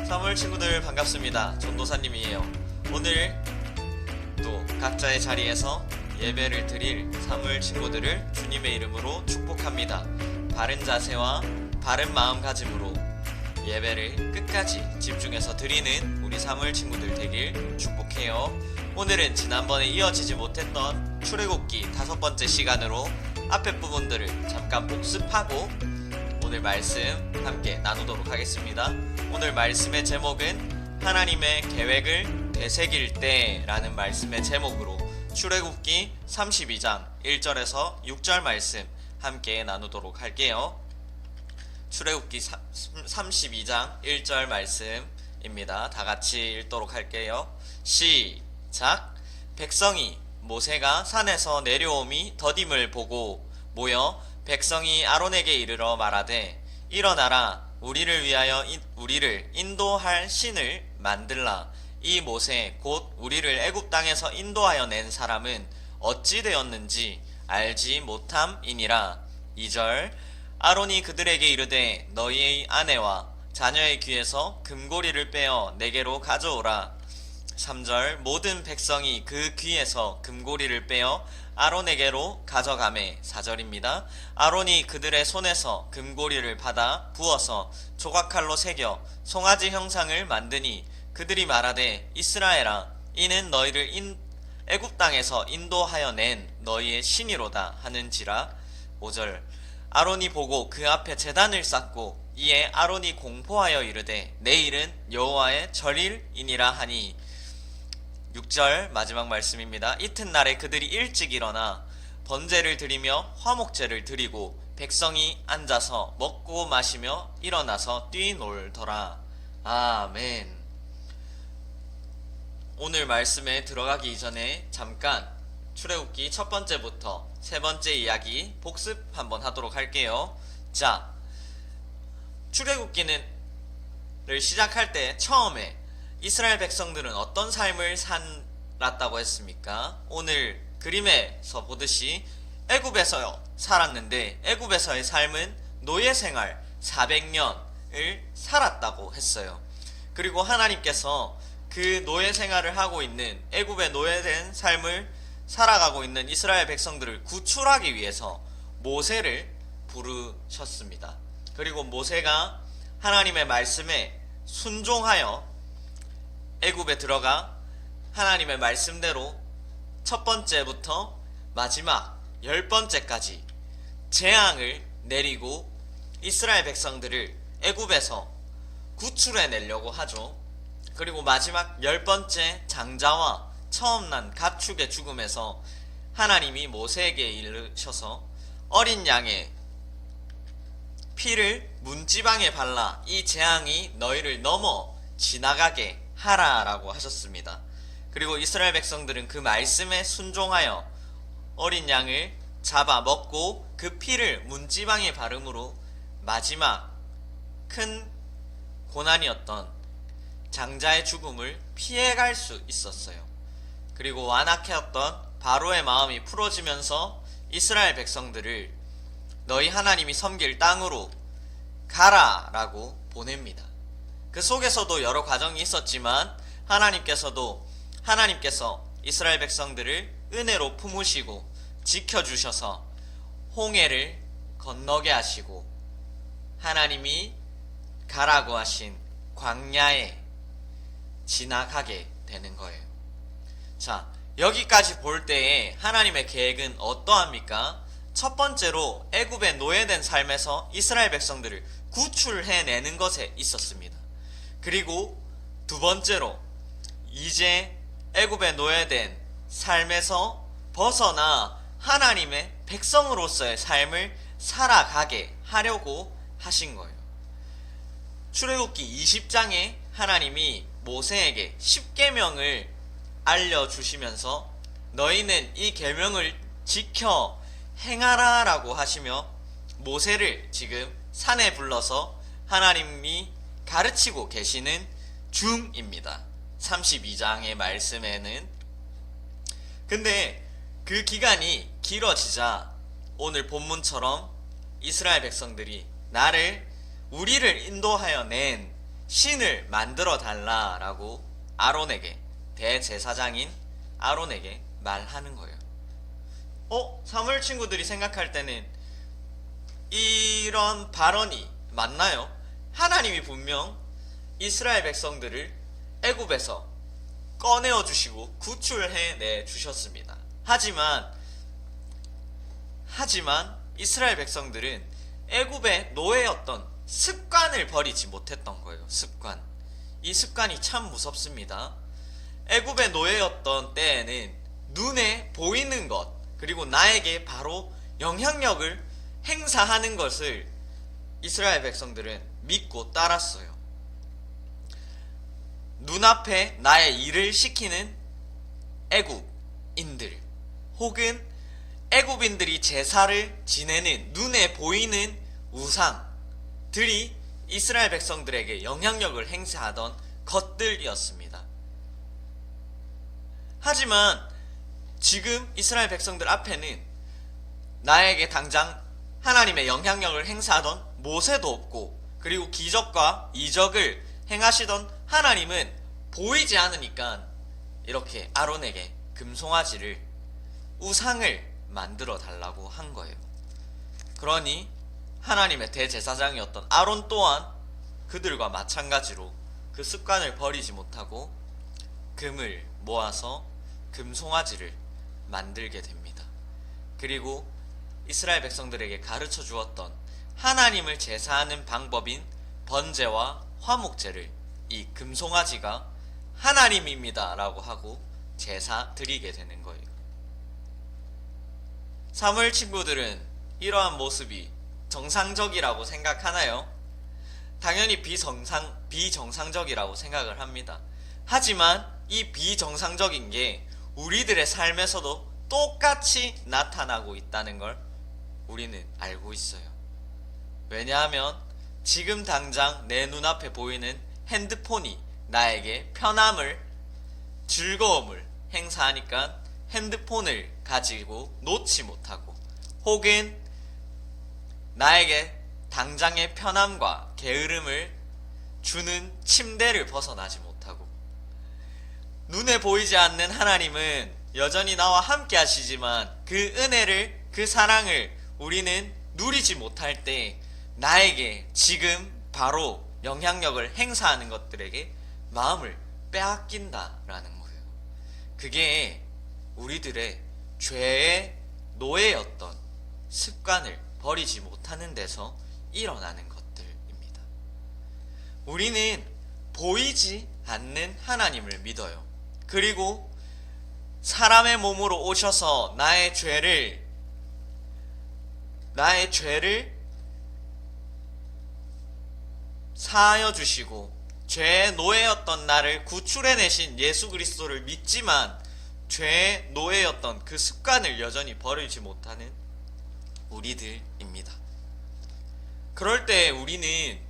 사무엘 친구들 반갑습니다. 전도사님이에요. 오늘 또 각자의 자리에서 예배를 드릴 사무엘 친구들을 주님의 이름으로 축복합니다. 바른 자세와 바른 마음가짐으로 예배를 끝까지 집중해서 드리는 우리 사무엘 친구들 되길 축복해요. 오늘은 지난번에 이어지지 못했던 출애굽기 5번째 시간으로 앞에 부분들을 잠깐 복습하고 오늘 말씀 함께 나누도록 하겠습니다. 오늘 말씀의 제목은 하나님의 계획을 되새길 때 라는 말씀의 제목으로 출애굽기 32장 1절에서 6절 말씀 함께 나누도록 할게요. 출애굽기 32장 1절 말씀입니다. 다같이 읽도록 할게요. 시작. 백성이 모세가 산에서 내려옴이 더딤을 보고 모여 백성이 아론에게 이르러 말하되 일어나라, 우리를 위하여 우리를 인도할 신을 만들라. 이 모세 곧 우리를 애굽 땅에서 인도하여 낸 사람은 어찌 되었는지 알지 못함이니라. 2절. 아론이 그들에게 이르되 너희의 아내와 자녀의 귀에서 금고리를 빼어 내게로 가져오라. 3절. 모든 백성이 그 귀에서 금고리를 빼어 아론에게로 가져가매. 4절입니다. 아론이 그들의 손에서 금고리를 받아 부어서 조각칼로 새겨 송아지 형상을 만드니 그들이 말하되 이스라엘아, 이는 너희를 애굽 땅에서 인도하여 낸 너희의 신이로다 하는지라. 5절. 아론이 보고 그 앞에 제단을 쌓고 이에 아론이 공포하여 이르되 내일은 여호와의 절일이니라 하니. 6절 마지막 말씀입니다. 이튿날에 그들이 일찍 일어나 번제를 드리며 화목제를 드리고 백성이 앉아서 먹고 마시며 일어나서 뛰놀더라. 아멘. 오늘 말씀에 들어가기 이전에 잠깐 출애굽기 첫 번째부터 세 번째 이야기 복습 한번 하도록 할게요. 자, 출애굽기를 시작할 때 처음에 이스라엘 백성들은 어떤 삶을 살았다고 했습니까? 오늘 그림에서 보듯이 애굽에서 살았는데 애굽에서의 삶은 노예 생활 400년을 살았다고 했어요. 그리고 하나님께서 그 노예 생활을 하고 있는 애굽의 노예된 삶을 살아가고 있는 이스라엘 백성들을 구출하기 위해서 모세를 부르셨습니다. 그리고 모세가 하나님의 말씀에 순종하여 애굽에 들어가 하나님의 말씀대로 첫 번째부터 마지막 10번째까지 재앙을 내리고 이스라엘 백성들을 애굽에서 구출해내려고 하죠. 그리고 마지막 10번째 장자와 처음 난 가축의 죽음에서 하나님이 모세에게 이르셔서 어린 양의 피를 문지방에 발라 이 재앙이 너희를 넘어 지나가게 하라라고 하셨습니다. 그리고 이스라엘 백성들은 그 말씀에 순종하여 어린 양을 잡아 먹고 그 피를 문지방에 바름으로 마지막 큰 고난이었던 장자의 죽음을 피해갈 수 있었어요. 그리고 완악했던 바로의 마음이 풀어지면서 이스라엘 백성들을 너희 하나님이 섬길 땅으로 가라라고 보냅니다. 그 속에서도 여러 과정이 있었지만 하나님께서 이스라엘 백성들을 은혜로 품으시고 지켜주셔서 홍해를 건너게 하시고 하나님이 가라고 하신 광야에 지나가게 되는 거예요. 자, 여기까지 볼 때에 하나님의 계획은 어떠합니까? 첫 번째로 애굽의 노예된 삶에서 이스라엘 백성들을 구출해내는 것에 있었습니다. 그리고 두 번째로 이제 애굽의 노예된 삶에서 벗어나 하나님의 백성으로서의 삶을 살아가게 하려고 하신 거예요. 출애굽기 20장에 하나님이 모세에게 10계명을 알려주시면서 너희는 이 계명을 지켜 행하라 라고 하시며 모세를 지금 산에 불러서 하나님이 가르치고 계시는 중입니다. 32장의 말씀에는. 근데 그 기간이 길어지자 오늘 본문처럼 이스라엘 백성들이 우리를 인도하여 낸 신을 만들어 달라라고 아론에게, 대제사장인 아론에게 말하는 거예요. 사무엘 친구들이 생각할 때는 이런 발언이 맞나요? 하나님이 분명 이스라엘 백성들을 애굽에서 꺼내어 주시고 구출해내 주셨습니다. 하지만 이스라엘 백성들은 애굽의 노예였던 습관을 버리지 못했던 거예요. 이 습관이 참 무섭습니다. 애굽의 노예였던 때에는 눈에 보이는 것, 그리고 나에게 바로 영향력을 행사하는 것을 이스라엘 백성들은 믿고 따랐어요. 눈앞에 나의 일을 시키는 애굽인들, 혹은 애굽인들이 제사를 지내는 눈에 보이는 우상들이 이스라엘 백성들에게 영향력을 행사하던 것들이었습니다. 하지만 지금 이스라엘 백성들 앞에는 나에게 당장 하나님의 영향력을 행사하던 모세도 없고, 그리고 기적과 이적을 행하시던 하나님은 보이지 않으니까 이렇게 아론에게 금송아지를, 우상을 만들어 달라고 한 거예요. 그러니 하나님의 대제사장이었던 아론 또한 그들과 마찬가지로 그 습관을 버리지 못하고 금을 모아서 금송아지를 만들게 됩니다. 그리고 이스라엘 백성들에게 가르쳐 주었던 하나님을 제사하는 방법인 번제와 화목제를 이 금송아지가 하나님입니다 라고 하고 제사 드리게 되는 거예요. 사무엘 친구들은 이러한 모습이 정상적이라고 생각하나요? 당연히 비정상적이라고 생각을 합니다. 하지만 이 비정상적인 게 우리들의 삶에서도 똑같이 나타나고 있다는 걸 우리는 알고 있어요. 왜냐하면 지금 당장 내 눈앞에 보이는 핸드폰이 나에게 편함을, 즐거움을 행사하니까 핸드폰을 가지고 놓지 못하고, 혹은 나에게 당장의 편함과 게으름을 주는 침대를 벗어나지 못하고, 눈에 보이지 않는 하나님은 여전히 나와 함께 하시지만 그 은혜를, 그 사랑을 우리는 누리지 못할 때 나에게 지금 바로 영향력을 행사하는 것들에게 마음을 빼앗긴다라는 거예요. 그게 우리들의 죄의 노예였던 습관을 버리지 못하는 데서 일어나는 것들입니다. 우리는 보이지 않는 하나님을 믿어요. 그리고 사람의 몸으로 오셔서 나의 죄를 사하여 주시고 죄의 노예였던 나를 구출해내신 예수 그리스도를 믿지만 죄의 노예였던 그 습관을 여전히 버리지 못하는 우리들입니다. 그럴 때 우리는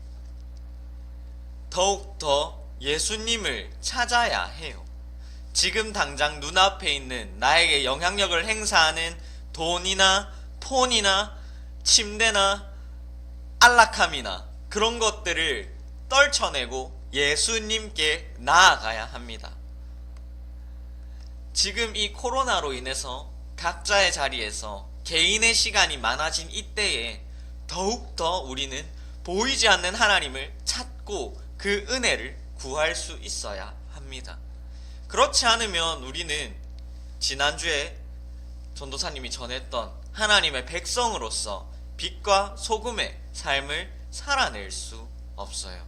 더욱더 예수님을 찾아야 해요. 지금 당장 눈앞에 있는 나에게 영향력을 행사하는 돈이나 폰이나 침대나 안락함이나 그런 것들을 떨쳐내고 예수님께 나아가야 합니다. 지금 이 코로나로 인해서 각자의 자리에서 개인의 시간이 많아진 이때에 더욱더 우리는 보이지 않는 하나님을 찾고 그 은혜를 구할 수 있어야 합니다. 그렇지 않으면 우리는 지난주에 전도사님이 전했던 하나님의 백성으로서 빛과 소금의 삶을 살아낼 수 없어요.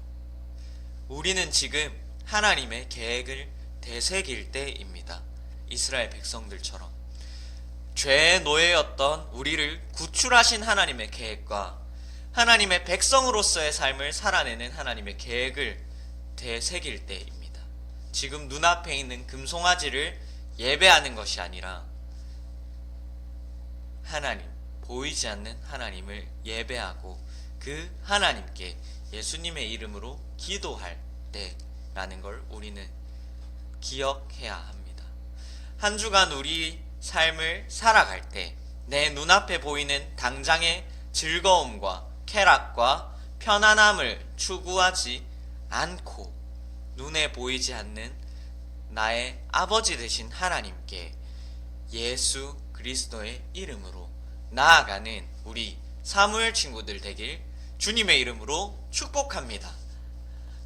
우리는 지금 하나님의 계획을 되새길 때입니다. 이스라엘 백성들처럼 죄의 노예였던 우리를 구출하신 하나님의 계획과 하나님의 백성으로서의 삶을 살아내는 하나님의 계획을 되새길 때입니다. 지금 눈앞에 있는 금송아지를 예배하는 것이 아니라 하나님, 보이지 않는 하나님을 예배하고 그 하나님께 예수님의 이름으로 기도할 때라는 걸 우리는 기억해야 합니다. 한 주간 우리 삶을 살아갈 때 내 눈앞에 보이는 당장의 즐거움과 쾌락과 편안함을 추구하지 않고 눈에 보이지 않는 나의 아버지 되신 하나님께 예수 그리스도의 이름으로 나아가는 우리 사무엘 친구들 되길 주님의 이름으로 축복합니다.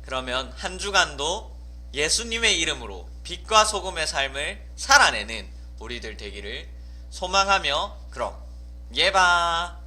그러면 한 주간도 예수님의 이름으로 빛과 소금의 삶을 살아내는 우리들 되기를 소망하며 그럼 예바.